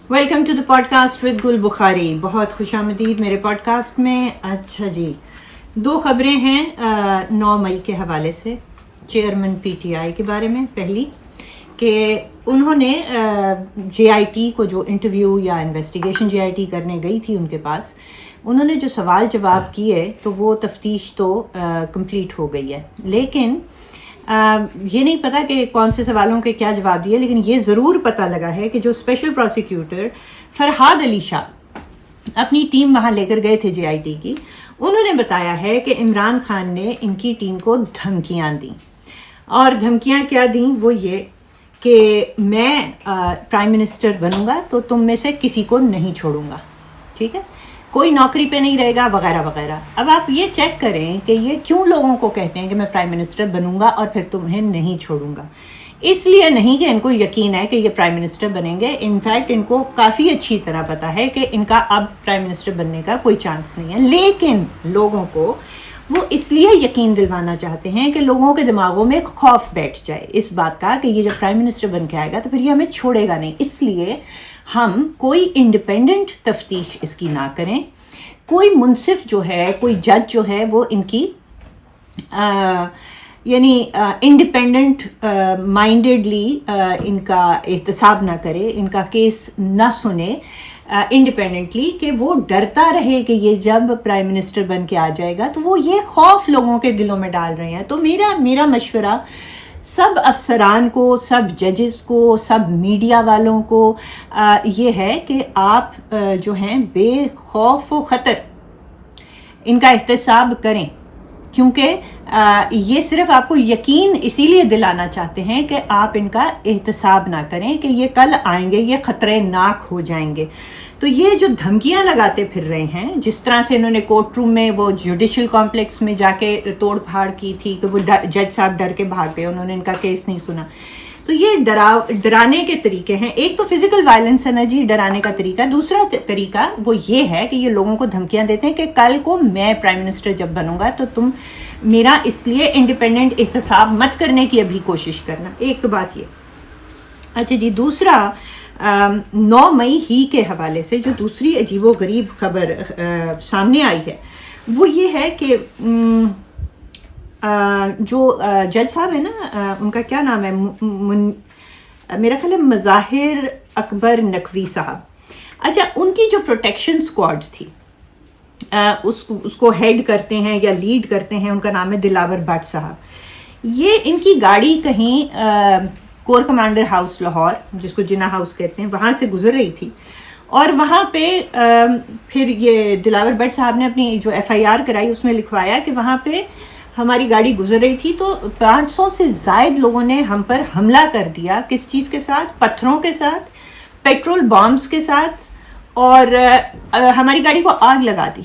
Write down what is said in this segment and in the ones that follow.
Welcome to the podcast with Gul Bukhari. بہت خوش آمدید میرے پوڈ کاسٹ میں. اچھا جی، 2 خبریں ہیں 9 مئی کے حوالے سے چیئرمین پی ٹی آئی کے بارے میں. پہلی کہ انہوں نے جے آئی ٹی کو جو انٹرویو یا انویسٹیگیشن جے آئی ٹی کرنے گئی تھی ان کے پاس، انہوں نے جو سوال جواب کیے تو وہ تفتیش تو کمپلیٹ ہو گئی ہے، لیکن یہ نہیں پتا کہ کون سے سوالوں کے کیا جواب دیے. لیکن یہ ضرور پتہ لگا ہے کہ جو اسپیشل پروسیکیوٹر فرحاد علی شاہ اپنی ٹیم وہاں لے کر گئے تھے جے آئی ٹی کی، انہوں نے بتایا ہے کہ عمران خان نے ان کی ٹیم کو دھمکیاں دیں. اور دھمکیاں کیا دیں؟ وہ یہ کہ میں پرائم منسٹر بنوں گا تو تم میں سے کسی کو نہیں چھوڑوں گا، ٹھیک ہے، کوئی نوکری پہ نہیں رہے گا وغیرہ وغیرہ. اب آپ یہ چیک کریں کہ یہ کیوں لوگوں کو کہتے ہیں کہ میں پرائم منسٹر بنوں گا اور پھر تمہیں نہیں چھوڑوں گا. اس لیے نہیں کہ ان کو یقین ہے کہ یہ پرائم منسٹر بنیں گے. انفیکٹ ان کو کافی اچھی طرح پتہ ہے کہ ان کا اب پرائم منسٹر بننے کا کوئی چانس نہیں ہے، لیکن لوگوں کو وہ اس لیے یقین دلوانا چاہتے ہیں کہ لوگوں کے دماغوں میں خوف بیٹھ جائے اس بات کا کہ یہ جب پرائم منسٹر بن کے آئے گا تو پھر یہ ہمیں چھوڑے گا نہیں. اس لیے ہم کوئی انڈیپینڈنٹ تفتیش اس کی نہ کریں. کوئی منصف جو ہے، کوئی جج جو ہے، وہ ان کی یعنی انڈیپینڈنٹ مائنڈیڈلی ان کا احتساب نہ کرے، ان کا کیس نہ سنے انڈیپینڈنٹلی، کہ وہ ڈرتا رہے کہ یہ جب پرائم منسٹر بن کے آ جائے گا. تو وہ یہ خوف لوگوں کے دلوں میں ڈال رہے ہیں. تو میرا مشورہ سب افسران کو، سب ججز کو، سب میڈیا والوں کو یہ ہے کہ آپ جو ہیں بے خوف و خطر ان کا احتساب کریں، کیونکہ یہ صرف آپ کو یقین اسی لیے دلانا چاہتے ہیں کہ آپ ان کا احتساب نہ کریں کہ یہ کل آئیں گے، یہ خطرے ناک ہو جائیں گے. تو یہ جو دھمکیاں لگاتے پھر رہے ہیں، جس طرح سے انہوں نے کورٹ روم میں وہ جوڈیشل کمپلیکس میں جا کے توڑ پھاڑ کی تھی کہ وہ جج صاحب ڈر کے بھاگ گئے، انہوں نے ان کا کیس نہیں سنا. تو یہ ڈرانے کے طریقے ہیں. ایک تو فزیکل وائلنس ہے نا جی، ڈرانے کا طریقہ. دوسرا طریقہ وہ یہ ہے کہ یہ لوگوں کو دھمکیاں دیتے ہیں کہ کل کو میں پرائم منسٹر جب بنوں گا تو تم میرا اس لیے انڈیپینڈنٹ احتساب مت کرنے کی ابھی کوشش کرنا. ایک تو بات یہ. اچھا جی، دوسرا 9 مئی ہی کے حوالے سے جو دوسری عجیب و غریب خبر سامنے آئی ہے وہ یہ ہے کہ جو جج صاحب ہیں نا، ان کا کیا نام ہے، میرا خیال ہے مظاہر اکبر نقوی صاحب. اچھا، ان کی جو پروٹیکشن اسکواڈ تھی، اس کو ہیڈ کرتے ہیں یا لیڈ کرتے ہیں، ان کا نام ہے دلاور بٹ صاحب. یہ ان کی گاڑی کہیں کور کمانڈر ہاؤس لاہور، جس کو جناح ہاؤس کہتے ہیں، وہاں سے گزر رہی تھی. اور وہاں پہ پھر یہ دلاور بٹ صاحب نے اپنی جو ایف آئی آر کرائی اس میں لکھوایا کہ وہاں پہ ہماری گاڑی گزر رہی تھی تو 500 سے زائد لوگوں نے ہم پر حملہ کر دیا. کس چیز کے ساتھ؟ پتھروں کے ساتھ، پیٹرول بامبس کے ساتھ، اور ہماری گاڑی کو آگ لگا دی.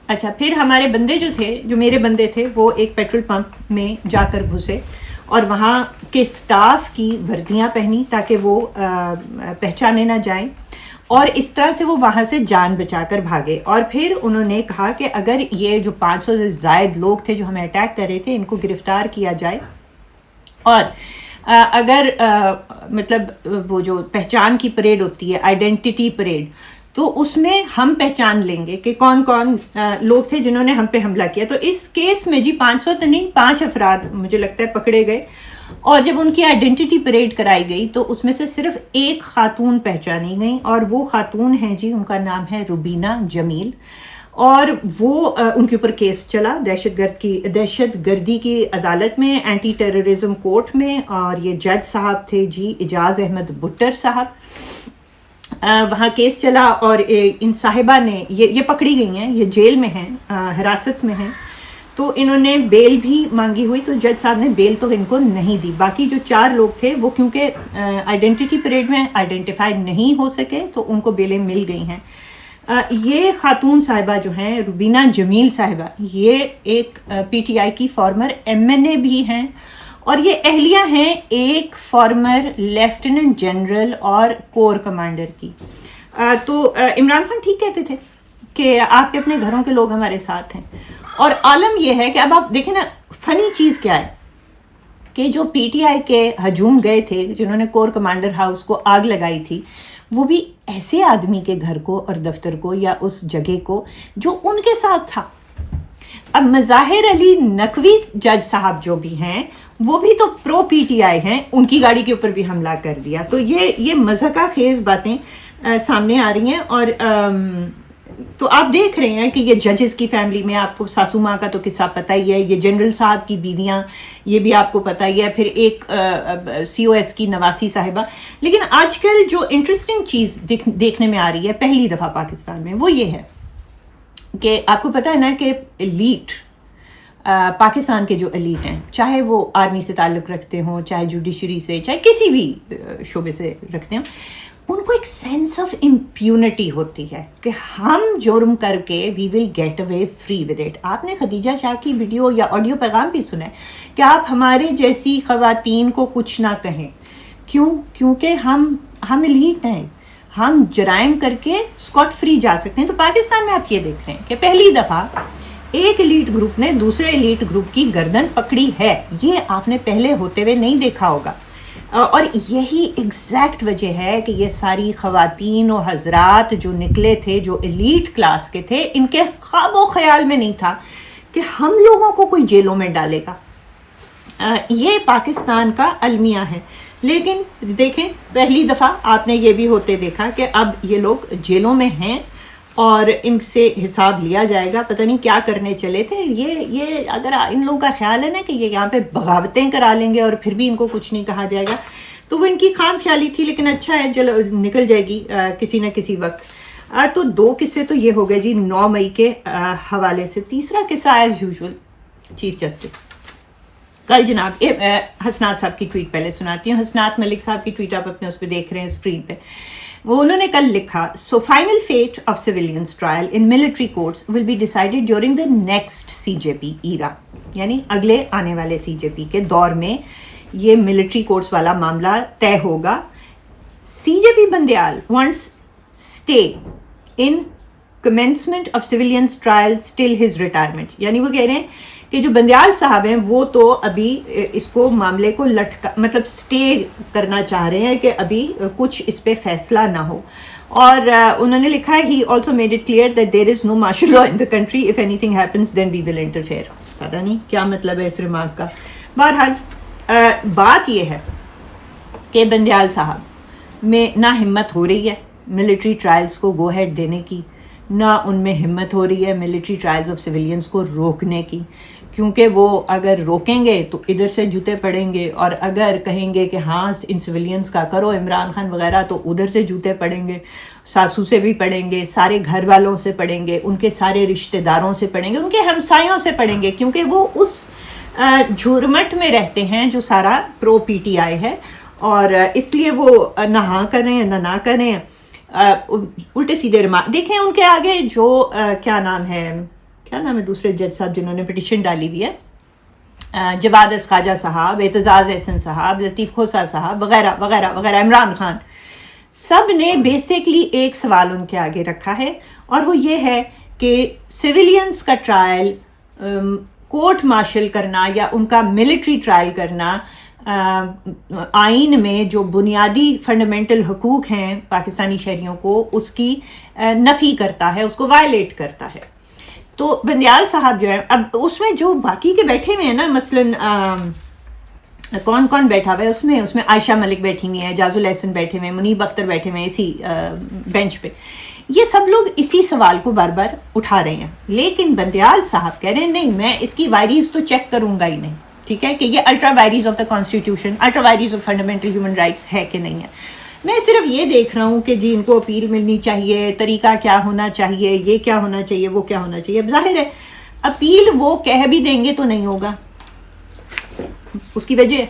اچھا، پھر ہمارے بندے جو تھے، جو میرے بندے تھے، وہ ایک پیٹرول پمپ میں جا کر گھسے اور وہاں کے سٹاف کی وردیاں پہنی تاکہ وہ پہچانے نہ جائیں، اور اس طرح سے وہ وہاں سے جان بچا کر بھاگے. اور پھر انہوں نے کہا کہ اگر یہ جو 500 سے زائد لوگ تھے جو ہمیں اٹیک کر رہے تھے، ان کو گرفتار کیا جائے، اور اگر مطلب وہ جو پہچان کی پریڈ ہوتی ہے، آئیڈینٹی پریڈ، تو اس میں ہم پہچان لیں گے کہ کون کون لوگ تھے جنہوں نے ہم پہ حملہ کیا. تو اس کیس میں جی 500 تو نہیں، 5 افراد مجھے لگتا ہے پکڑے گئے. اور جب ان کی آئیڈینٹی پریڈ کرائی گئی تو اس میں سے صرف ایک خاتون پہچانی گئی، اور وہ خاتون ہیں جی، ان کا نام ہے روبینہ جمیل. اور وہ ان کے اوپر کیس چلا دہشت گردی کی عدالت میں، اینٹی ٹیررزم کورٹ میں. اور یہ جج صاحب تھے جی اعجاز احمد بٹر صاحب. وہاں کیس چلا اور ان صاحبہ نے یہ پکڑی گئی ہیں، یہ جیل میں ہیں، حراست میں ہیں. تو انہوں نے بیل بھی مانگی ہوئی، تو جج صاحب نے بیل تو ان کو نہیں دی. باقی جو 4 لوگ تھے وہ کیونکہ آئیڈینٹی پریڈ میں آئیڈینٹیفائی نہیں ہو سکے تو ان کو بیلیں مل گئی ہیں. یہ خاتون صاحبہ جو ہیں، روبینہ جمیل صاحبہ، یہ ایک پی ٹی آئی کی فارمر ایم این اے بھی ہیں، اور یہ اہلیہ ہیں ایک فارمر لیفٹیننٹ جنرل اور کور کمانڈر کی. تو عمران خان ٹھیک کہتے تھے کہ آپ کے اپنے گھروں کے لوگ ہمارے ساتھ ہیں. اور عالم یہ ہے کہ اب آپ دیکھیں نا، فنی چیز کیا ہے کہ جو پی ٹی آئی کے ہجوم گئے تھے، جنہوں نے کور کمانڈر ہاؤس کو آگ لگائی تھی، وہ بھی ایسے آدمی کے گھر کو اور دفتر کو یا اس جگہ کو جو ان کے ساتھ تھا. اب مظاہر علی نقوی جج صاحب جو بھی ہیں وہ بھی تو پرو پی ٹی آئی ہیں, ان کی گاڑی کے اوپر بھی حملہ کر دیا. تو یہ مضحکہ خیز باتیں سامنے آ رہی ہیں. اور تو آپ دیکھ رہے ہیں کہ یہ ججز کی فیملی میں آپ کو ساسو ماں کا تو قصہ پتہ ہی ہے, یہ جنرل صاحب کی بیویاں یہ بھی آپ کو پتہ ہی ہے, پھر ایک سی او ایس کی نواسی صاحبہ. لیکن آج کل جو انٹرسٹنگ چیز دیکھنے میں آ رہی ہے پہلی دفعہ پاکستان میں وہ یہ ہے کہ آپ کو پتہ ہے نا کہ ایلیٹ پاکستان کے جو ایلیٹ ہیں, چاہے وہ آرمی سے تعلق رکھتے ہوں, چاہے جوڈیشری سے, چاہے کسی بھی شعبے سے رکھتے ہوں, ان کو ایک سینس آف امپیونٹی ہوتی ہے کہ ہم جرم کر کے we will get away free with it. آپ نے خدیجہ شاہ کی ویڈیو یا آڈیو پیغام بھی سنا ہے کہ آپ ہمارے جیسی خواتین کو کچھ نہ کہیں. کیوں؟ کیونکہ ہم ایلیٹ ہیں, ہم جرائم کر کے اسکاٹ فری جا سکتے ہیں. تو پاکستان میں آپ یہ دیکھ رہے ہیں کہ پہلی دفعہ ایک ایلیٹ گروپ نے دوسرے ایلیٹ گروپ کی گردن پکڑی ہے. یہ آپ نے پہلے ہوتے ہوئے نہیں دیکھا ہوگا. اور یہی ایگزیکٹ وجہ ہے کہ یہ ساری خواتین و حضرات جو نکلے تھے, جو ایلیٹ کلاس کے تھے, ان کے خواب و خیال میں نہیں تھا کہ ہم لوگوں کو کوئی جیلوں میں ڈالے گا. یہ پاکستان کا المیہ ہے. لیکن دیکھیں پہلی دفعہ آپ نے یہ بھی ہوتے دیکھا کہ اب یہ لوگ جیلوں میں ہیں اور ان سے حساب لیا جائے گا. پتہ نہیں کیا کرنے چلے تھے یہ اگر ان لوگوں کا خیال ہے نا کہ یہ یہاں پہ بغاوتیں کرا لیں گے اور پھر بھی ان کو کچھ نہیں کہا جائے گا, تو وہ ان کی خام خیالی تھی. لیکن اچھا ہے چلو نکل جائے گی کسی نہ کسی وقت. تو 2 قصے تو یہ ہو گئے جی 9 مئی کے حوالے سے. تیسرا قصہ ایز یوزول چیف جسٹس کل جناب حسنات صاحب کی ٹویٹ پہلے سناتی ہوں. حسنات ملک صاحب کی ٹویٹ آپ اپنے اس پہ دیکھ رہے ہیں اسکرین پہ. وہ انہوں نے کل لکھا, so final fate of civilians trial in military courts will be decided during the next C J P era. یعنی اگلے آنے والے سی جے پی کے دور میں یہ ملٹری کورٹس والا معاملہ طے ہوگا. C J P Bandial wants stay in commencement of civilians trial till his retirement. یعنی وہ کہہ رہے ہیں کہ جو بندیال صاحب ہیں وہ تو ابھی اس کو معاملے کو مطلب سٹے کرنا چاہ رہے ہیں کہ ابھی کچھ اس پہ فیصلہ نہ ہو. اور انہوں نے لکھا ہے he also made it clear that there is no martial law in the country. If anything happens then we will interfere. پتہ نہیں کیا مطلب ہے اس ریمارک کا. بہرحال بات یہ ہے کہ بندیال صاحب میں نہ ہمت ہو رہی ہے ملٹری ٹرائلز کو گو ہیڈ دینے کی, نہ ان میں ہمت ہو رہی ہے ملٹری ٹرائلز آف سویلینز کو روکنے کی, کیونکہ وہ اگر روکیں گے تو ادھر سے جوتے پڑیں گے, اور اگر کہیں گے کہ ہاں ان سویلینز کا کرو عمران خان وغیرہ, تو ادھر سے جوتے پڑیں گے, ساسو سے بھی پڑیں گے, سارے گھر والوں سے پڑیں گے, ان کے سارے رشتہ داروں سے پڑیں گے, ان کے ہمسایوں سے پڑیں گے, کیونکہ وہ اس جھرمٹ میں رہتے ہیں جو سارا پرو پی ٹی آئی ہے. اور اس لیے وہ نہ ہاں کریں نہ کریں, الٹے سیدھے دیکھیں ان کے آگے جو کیا نام ہے دوسرے جج صاحب جنہوں نے پٹیشن ڈالی ہوئی ہے, جواد خواجہ صاحب, اعتزاز احسن صاحب, لطیف کھوسہ صاحب وغیرہ وغیرہ وغیرہ, عمران خان, سب نے بیسکلی ایک سوال ان کے آگے رکھا ہے, اور وہ یہ ہے کہ سویلینز کا ٹرائل کورٹ مارشل کرنا یا ان کا ملٹری ٹرائل کرنا آئین میں جو بنیادی فنڈامنٹل حقوق ہیں پاکستانی شہریوں کو اس کی نفی کرتا ہے, اس کو وائلیٹ کرتا ہے. تو بندیال صاحب جو ہے, اب اس میں جو باقی کے بیٹھے ہوئے ہیں نا, مثلاً کون کون بیٹھا ہوا ہے اس میں عائشہ ملک بیٹھی ہوئی ہیں, جاز الاحسن بیٹھے ہوئے ہیں, منیب اختر بیٹھے ہوئے ہیں اسی بینچ پہ. یہ سب لوگ اسی سوال کو بار بار اٹھا رہے ہیں, لیکن بندیال صاحب کہہ رہے ہیں نہیں, میں اس کی وائریز تو چیک کروں گا ہی نہیں. ٹھیک ہے کہ یہ ultra vires of the constitution, ultra vires of fundamental human rights ہے کہ نہیں ہے. میں صرف یہ دیکھ رہا ہوں کہ جی ان کو اپیل ملنی چاہیے, طریقہ کیا ہونا چاہیے, یہ کیا ہونا چاہیے, وہ کیا ہونا چاہیے. اب ظاہر ہے اپیل وہ کہہ بھی دیں گے تو نہیں ہوگا. اس کی وجہ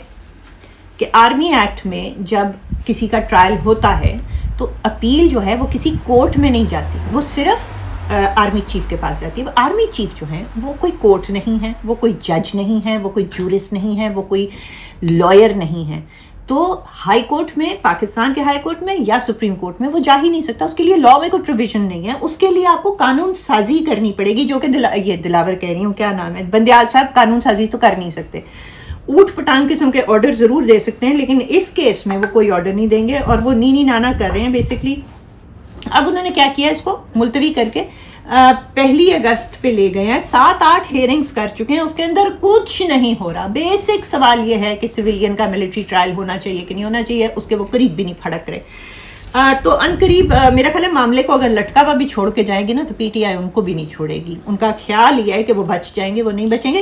کہ آرمی ایکٹ میں جب کسی کا ٹرائل ہوتا ہے تو اپیل جو ہے وہ کسی کورٹ میں نہیں جاتی, وہ صرف آرمی چیف کے پاس جاتی ہے. آرمی چیف جو ہیں وہ کوئی کورٹ نہیں ہے, وہ کوئی جج نہیں ہے, وہ کوئی جورسٹ نہیں ہے, وہ کوئی لائر نہیں ہے. تو ہائی کورٹ میں, پاکستان کے ہائی کورٹ میں یا سپریم کورٹ میں وہ جا ہی نہیں سکتا. اس کے لیے لاء میں کوئی پروویژن نہیں ہے. اس کے لیے آپ کو قانون سازی کرنی پڑے گی, جو کہ یہ دلاور کہہ رہی ہوں, کیا نام ہے, بندیال صاحب قانون سازی تو کر نہیں سکتے. اوٹ پٹانگ قسم کے آرڈر ضرور دے سکتے ہیں، لیکن اس کیس میں وہ کوئی آرڈر نہیں دیں گے، اور وہ نینی نانا کر رہے ہیں بیسکلی. اب انہوں نے کیا کیا، اس کو ملتوی کر کے 1 اگست پہ لے گئے ہیں. 7-8 ہیئرنگز کر چکے ہیں، اس کے اندر کچھ نہیں ہو رہا. بیسک سوال یہ ہے کہ سویلین کا ملٹری ٹرائل ہونا چاہیے کہ نہیں ہونا چاہیے، اس کے وہ قریب بھی نہیں پھڑک رہے. تو ان قریب میرا خیال ہے معاملے کو اگر لٹکا ہوا بھی چھوڑ کے جائیں گے نا تو پی ٹی آئی ان کو بھی نہیں چھوڑے گی. ان کا خیال یہ ہے کہ وہ بچ جائیں گے، وہ نہیں بچیں گے.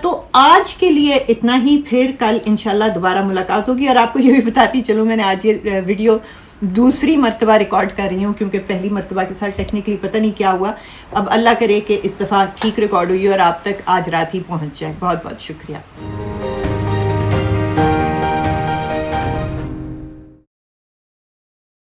تو آج کے لیے اتنا ہی، پھر کل انشاءاللہ دوبارہ ملاقات ہوگی. اور آپ کو یہ بھی بتاتی چلوں، میں نے آج یہ ویڈیو دوسری مرتبہ ریکارڈ کر رہی ہوں کیونکہ پہلی مرتبہ کے ساتھ ٹیکنیکلی پتہ نہیں کیا ہوا. اب اللہ کرے کہ اس دفعہ ٹھیک ریکارڈ ہوئی اور آپ تک آج رات ہی پہنچ جائے. بہت بہت شکریہ.